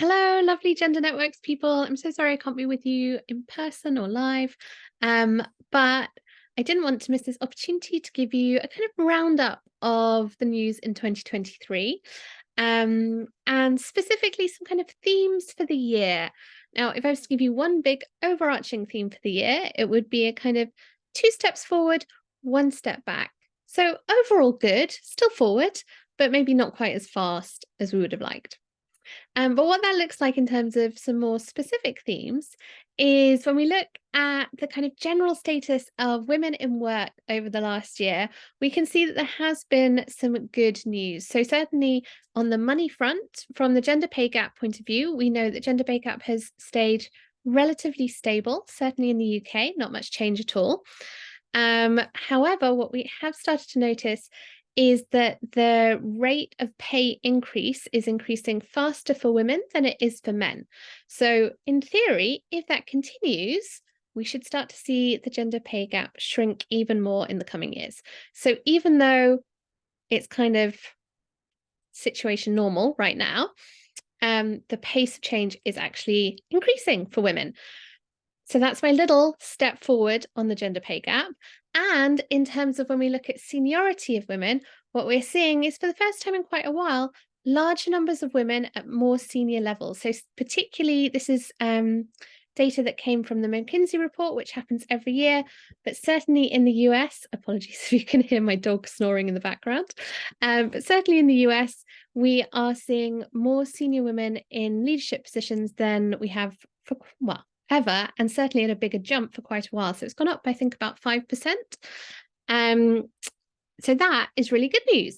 Hello, lovely Gender Networks people. I'm so sorry I can't be with you in person or live, but I didn't want to miss this opportunity to give you a kind of roundup of the news in 2023, and specifically some kind of themes for the year. Now, if I was to give you one big overarching theme for the year, it would be a kind of two steps forward, one step back. So overall good, still forward, but maybe not quite as fast as we would have liked. But what that looks like in terms of some more specific themes is when we look at the kind of general status of women in work over the last year, we can see that there has been some good news. So certainly on the money front, from the gender pay gap point of view, we know that gender pay gap has stayed relatively stable, certainly in the UK, not much change at all. However, what we have started to notice is that the rate of pay increase is increasing faster for women than it is for men. So in theory, if that continues, we should start to see the gender pay gap shrink even more in the coming years. So even though it's kind of situation normal right now, the pace of change is actually increasing for women. So that's my little step forward on the gender pay gap. And in terms of when we look at seniority of women, what we're seeing is for the first time in quite a while, larger numbers of women at more senior levels. So particularly, this is data that came from the McKinsey report, which happens every year, but certainly in the US, apologies if you can hear my dog snoring in the background, but certainly in the US, we are seeing more senior women in leadership positions than we have for, well, ever, and certainly at a bigger jump for quite a while. So it's gone up, I think, about 5%. So that is really good news.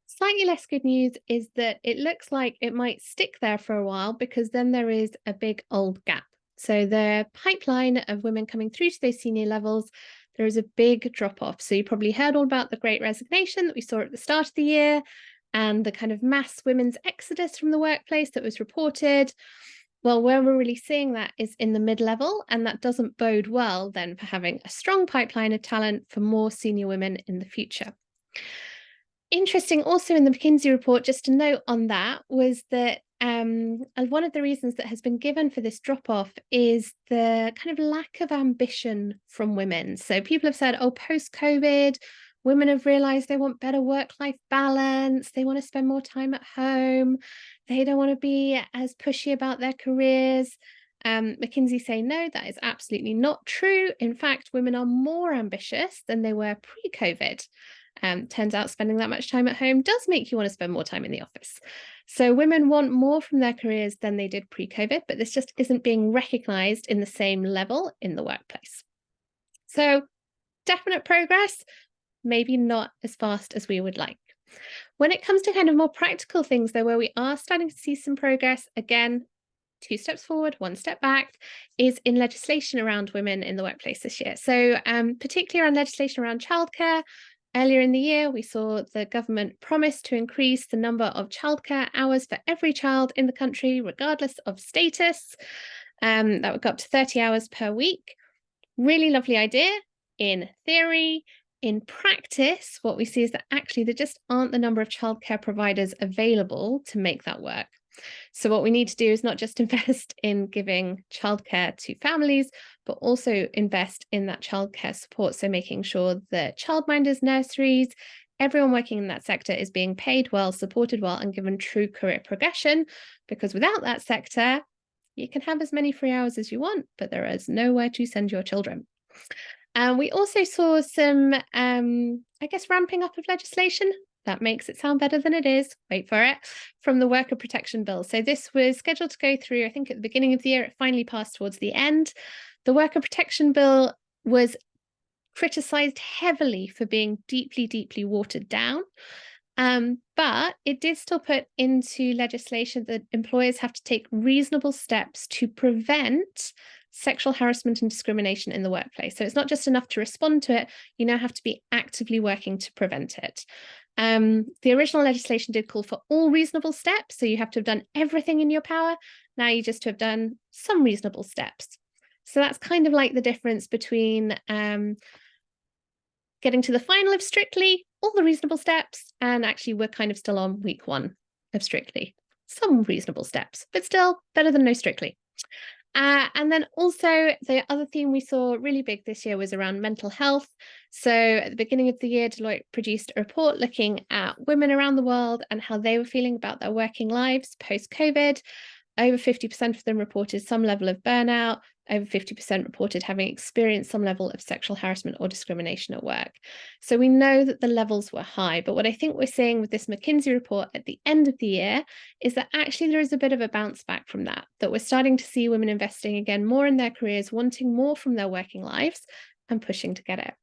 Slightly less good news is that it looks like it might stick there for a while because then there is a big old gap. So the pipeline of women coming through to those senior levels, there is a big drop off. So you probably heard all about the Great Resignation that we saw at the start of the year and the kind of mass women's exodus from the workplace that was reported. Well, where we're really seeing that is in the mid-level, and that doesn't bode well then for having a strong pipeline of talent for more senior women in the future. Interesting also in the McKinsey report, just to note on that, was that one of the reasons that has been given for this drop-off is the kind of lack of ambition from women. So people have said, oh, post-COVID, women have realized they want better work-life balance, they want to spend more time at home, they don't want to be as pushy about their careers. McKinsey say, no, that is absolutely not true. In fact, women are more ambitious than they were pre-COVID. Turns out spending that much time at home does make you want to spend more time in the office. So women want more from their careers than they did pre-COVID, but this just isn't being recognized in the same level in the workplace. So definite progress, maybe not as fast as we would like. When it comes to kind of more practical things, though, where we are starting to see some progress, again, two steps forward, one step back, is in legislation around women in the workplace this year. So particularly around legislation around childcare. Earlier in the year, we saw the government promise to increase the number of childcare hours for every child in the country, regardless of status. That would go up to 30 hours per week. Really lovely idea in theory. In practice, what we see is that actually there just aren't the number of childcare providers available to make that work. So what we need to do is not just invest in giving childcare to families, but also invest in that childcare support. So making sure that childminders, nurseries, everyone working in that sector is being paid well, supported well, and given true career progression. Because without that sector, you can have as many free hours as you want, but there is nowhere to send your children. We also saw some, I guess, ramping up of legislation. That makes it sound better than it is. Wait for it. From the Worker Protection Bill. So this was scheduled to go through, I think, at the beginning of the year. It finally passed towards the end. The Worker Protection Bill was criticised heavily for being deeply, deeply watered down. But it did still put into legislation that employers have to take reasonable steps to prevent sexual harassment and discrimination in the workplace. So it's not just enough to respond to it, you now have to be actively working to prevent it. The original legislation did call for all reasonable steps, so you have to have done everything in your power. Now you just have done some reasonable steps. So that's kind of like the difference between getting to the final of Strictly, all the reasonable steps, and actually we're kind of still on week one of Strictly. some reasonable steps, but still better than no strictly. And then also the other theme we saw really big this year was around mental health. So at the beginning of the year, Deloitte produced a report looking at women around the world and how they were feeling about their working lives post-COVID. Over 50% of them reported some level of burnout. Over 50% reported having experienced some level of sexual harassment or discrimination at work. So we know that the levels were high. But what I think we're seeing with this McKinsey report at the end of the year is that actually there is a bit of a bounce back from that we're starting to see women investing again more in their careers, wanting more from their working lives and pushing to get it.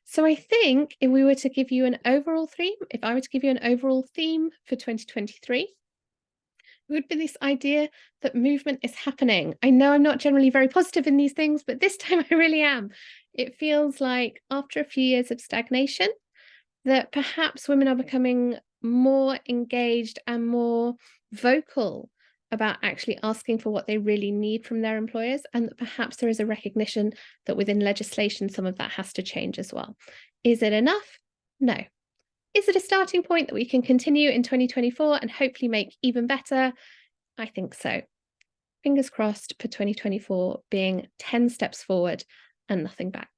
So I think if we were to give you an overall theme, if I were to give you an overall theme for 2023, it would be this idea that movement is happening. I know I'm not generally very positive in these things, but this time I really am. It feels like after a few years of stagnation, that perhaps women are becoming more engaged and more vocal about actually asking for what they really need from their employers, and that perhaps there is a recognition that within legislation, some of that has to change as well. Is it enough? No. Is it a starting point that we can continue in 2024 and hopefully make even better? I think so. Fingers crossed for 2024 being 10 steps forward and nothing back.